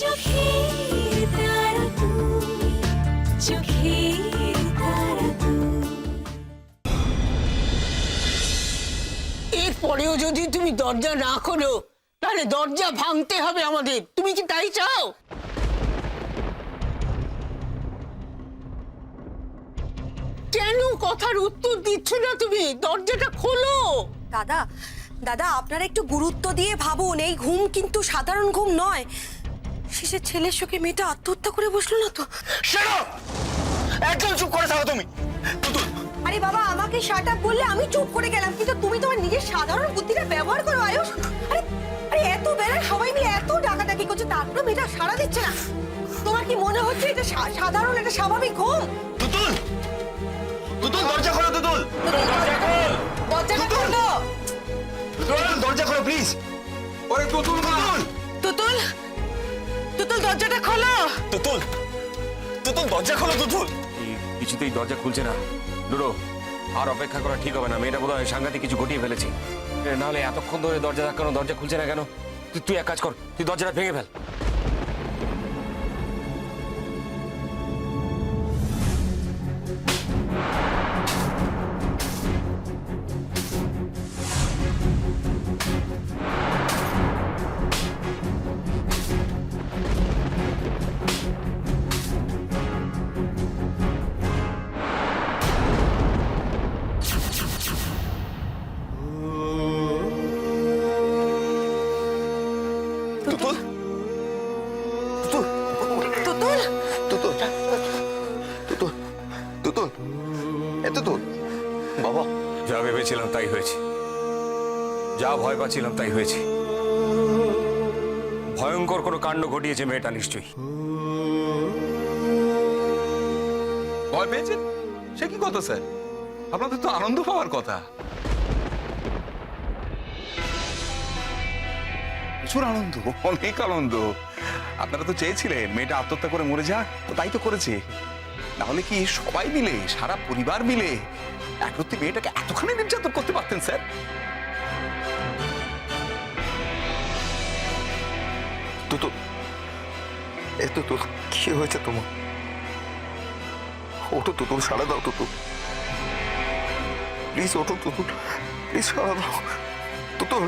চোখের তারা তুমি, চোখের তারা তুমি। এরপরেও যদি তুমি দরজা না খোলো তাহলে দরজা ভাঙতে হবে আমাদের। তুমি কি তাই চাও? কেন কথার উত্তর দিচ্ছ না তুমি? দরজাটা খোলো। দাদা দাদা আপনারা একটু গুরুত্ব দিয়ে ভাবুন, এই ঘুম কিন্তু সাধারণ ঘুম নয়। শেষের ছেলের শোকে মেয়েটা আত্মহত্যা করে বসলো না তো? একদম চুপ করে থাকো তুমি। আরে বাবা, আমাকে শাট আপ বললে আমি চুপ করে গেলাম, কিন্তু তুমি তোমার নিজের সাধারণ বুদ্ধিটা ব্যবহার করো আয়ুষ। আরে আরে এত বেলা সবাই মিলে এত ডাকাডাকি করছে, তারপরে মেয়েটা সাড়া দিচ্ছে না। তোমার কি মনে হচ্ছে এটা সাধারণ, এটা স্বাভাবিক ঘুম? তুতুল, তুতুল দরজা খোলো। তুতুল দরজাটা খোলো। দরজা খোলো প্লিজ। ওরে তুতুল, তুতুল তুতুল দরজাটা খোলো। তুতুল, তুতুল দরজা খোলো। তুতুল কিছুতেই দরজা খুলছে না। ডুডো, আর অপেক্ষা করা ঠিক হবে না। মেয়েটা বোধহয় সাংঘাতিক কিছু ঘটিয়ে ফেলেছে। নাহলে এতক্ষণ ধরে দরজা ধাক্কানো, দরজা খুলছে না কেন? তুই এক কাজ কর, তুই দরজাটা ভেঙে ফেল। তুতুল, তুতুল, তুতুল তুতুল, তুতুল, তুতুল, এ তুতুল বাবা। যা ভেবেছিলাম তাই হয়েছে, যা ভয় পাচ্ছিলাম তাই হয়েছে। ভয়ঙ্কর কোনো কাণ্ড ঘটিয়েছে মেয়েটা নিশ্চয়ই। ভয় পেয়েছেন? সে কি কথা স্যার, আপনাদের তো আনন্দ পাওয়ার কথা। প্রচুর আনন্দ, অনেক আনন্দ। আপনারা তো চেয়েছিলেন মেয়েটা আত্মহত্যা করে মরে যাক, তো তাই তো করেছে। নাহলে কি সবাই মিলে, সারা পরিবার মিলে একরত্তি মেয়েটাকে এতখানি নির্যাতন করতে পারতেন স্যার? তুতুল, এ তুতুল, কি হয়েছে তোমার? ওঠো তুতুল, সাড়া দাও তুতুল, প্লিজ ওঠো তুতুল, প্লিজ সাড়া দাও তুতুল।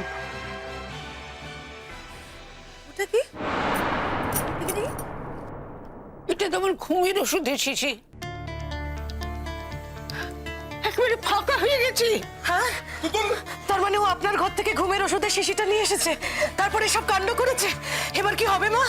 ওটা কি? এটা তোমার ঘুমের ওষুধের শিশি, একেবারে ফাঁকা হয়ে গেছে। হ্যাঁ, তার মানে ও আপনার ঘর থেকে ঘুমের ওষুধের শিশিটা নিয়ে এসেছে, তারপরে সব কাণ্ড করেছে। এবার কি হবে মা?